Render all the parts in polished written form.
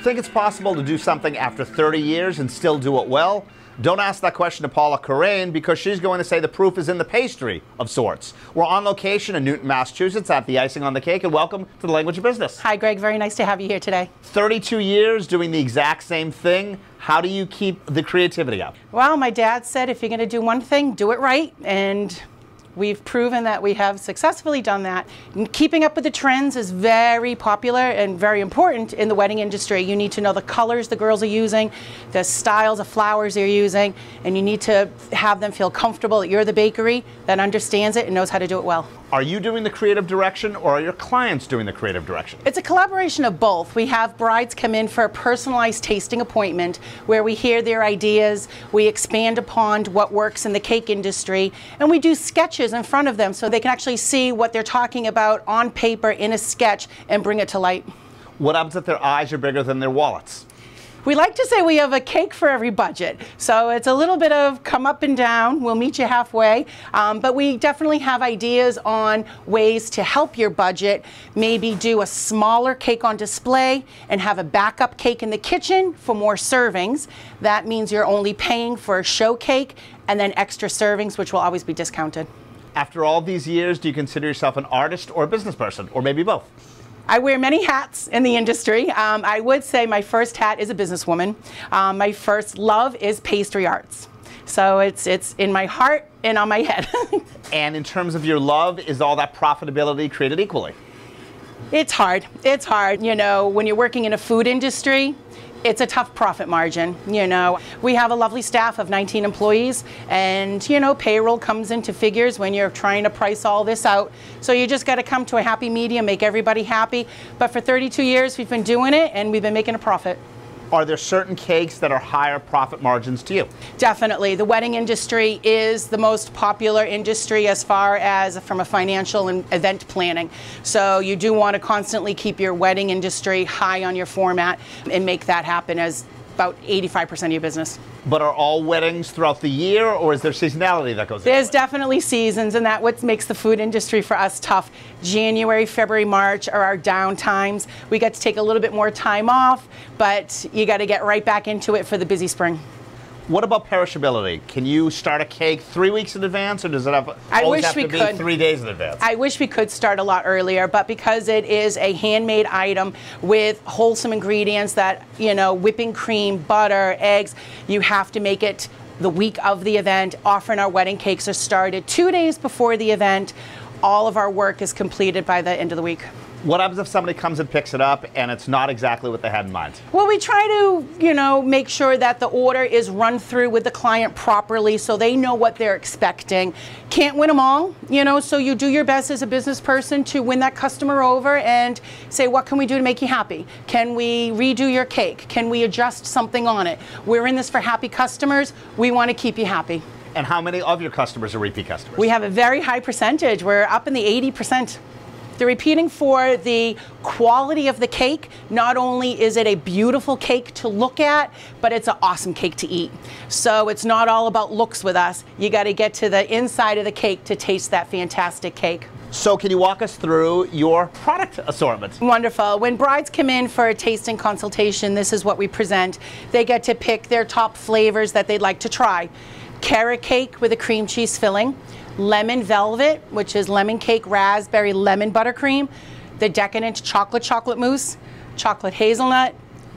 Think it's possible to do something after 30 years and still do it well? Don't ask that question to Paula Kirrane, because she's going to say the proof is in the pastry of sorts. We're on location in Newton, Massachusetts at the Icing on the Cake, and welcome to the Language of Business. Hi, Greg. Very nice to have you here today. 32 years doing the exact same thing. How do you keep the creativity up? Well, my dad said if you're going to do one thing, do it right. And we've proven that we have successfully done that. And keeping up with the trends is very popular and very important in the wedding industry. You need to know the colors the girls are using, the styles of flowers they're using, and you need to have them feel comfortable that you're the bakery that understands it and knows how to do it well. Are you doing the creative direction, or are your clients doing the creative direction? It's a collaboration of both. We have brides come in for a personalized tasting appointment where we hear their ideas, we expand upon what works in the cake industry, and we do sketches in front of them so they can actually see what they're talking about on paper in a sketch and bring it to light. What happens if their eyes are bigger than their wallets? We like to say we have a cake for every budget. So it's a little bit of come up and down. We'll meet you halfway. But we definitely have ideas on ways to help your budget. Maybe do a smaller cake on display and have a backup cake in the kitchen for more servings. That means you're only paying for a show cake and then extra servings, which will always be discounted. After all these years, do you consider yourself an artist or a business person, or maybe both? I wear many hats in the industry. I would say my first hat is a businesswoman. My first love is pastry arts. So it's in my heart and on my head. And in terms of your love, is all that profitability created equally? It's hard. It's hard. You know, when you're working in a food industry, it's a tough profit margin. You know, we have a lovely staff of 19 employees, and you know, payroll comes into figures when you're trying to price all this out. So you just got to come to a happy medium, make everybody happy. But for 32 years, we've been doing it, and we've been making a profit. Are there certain cakes that are higher profit margins to you? Definitely. The wedding industry is the most popular industry as far as from a financial and event planning. So you do want to constantly keep your wedding industry high on your format and make that happen as about 85% of your business. But are all weddings throughout the year, or is there seasonality that goes into it? There's definitely seasons, and that's what makes the food industry for us tough. January, February, March are our down times. We get to take a little bit more time off, but you got to get right back into it for the busy spring. What about perishability? Can you start a cake 3 weeks in advance, or does it always have to be 3 days in advance? I wish we could start a lot earlier, but because it is a handmade item with wholesome ingredients that, you know, whipping cream, butter, eggs, you have to make it the week of the event. Often our wedding cakes are started 2 days before the event. All of our work is completed by the end of the week. What happens if somebody comes and picks it up and it's not exactly what they had in mind? Well, we try to, you know, make sure that the order is run through with the client properly so they know what they're expecting. Can't win them all, you know, so you do your best as a business person to win that customer over and say, what can we do to make you happy? Can we redo your cake? Can we adjust something on it? We're in this for happy customers. We want to keep you happy. And how many of your customers are repeat customers? We have a very high percentage. We're up in the 80%. They're repeating for the quality of the cake. Not only is it a beautiful cake to look at, but it's an awesome cake to eat. So it's not all about looks with us. You got to get to the inside of the cake to taste that fantastic cake. So can you walk us through your product assortment? Wonderful. When brides come in for a tasting consultation, this is what we present. They get to pick their top flavors that they'd like to try. Carrot cake with a cream cheese filling. Lemon velvet, which is lemon cake, raspberry, lemon buttercream, the decadent chocolate mousse, chocolate hazelnut,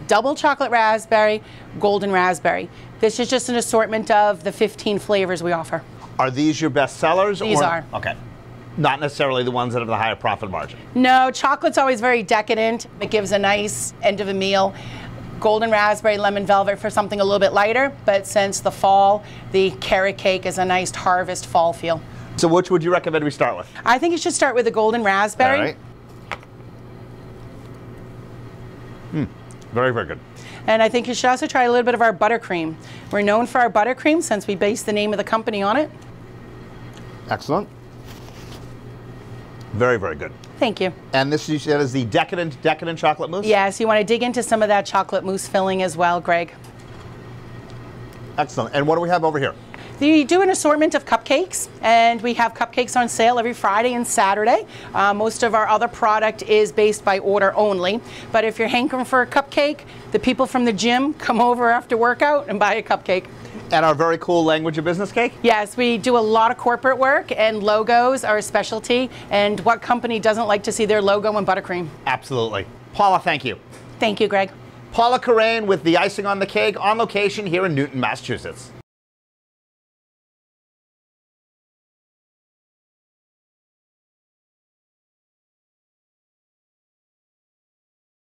double chocolate raspberry, golden raspberry. This is just an assortment of the 15 flavors we offer. Are these your best sellers? These are. Okay. Not necessarily the ones that have the higher profit margin. No, chocolate's always very decadent. It gives a nice end of a meal. Golden raspberry, lemon velvet for something a little bit lighter, but since the fall, the carrot cake is a nice harvest fall feel. So which would you recommend we start with? I think you should start with the golden raspberry. All right. Very, very good. And I think you should also try a little bit of our buttercream. We're known for our buttercream since we based the name of the company on it. Excellent. Very, very good. Thank you. And this, you said, is the decadent chocolate mousse? Yes, you want to dig into some of that chocolate mousse filling as well, Greg. Excellent. And what do we have over here? We do an assortment of cupcakes, and we have cupcakes on sale every Friday and Saturday. Most of our other product is based by order only, but if you're hankering for a cupcake, the people from the gym come over after workout and buy a cupcake. And our very cool language of business cake? Yes, we do a lot of corporate work, and logos are a specialty, and what company doesn't like to see their logo in buttercream? Absolutely. Paula, thank you. Thank you, Greg. Paula Kirrane with the Icing on the Cake, on location here in Newton, Massachusetts.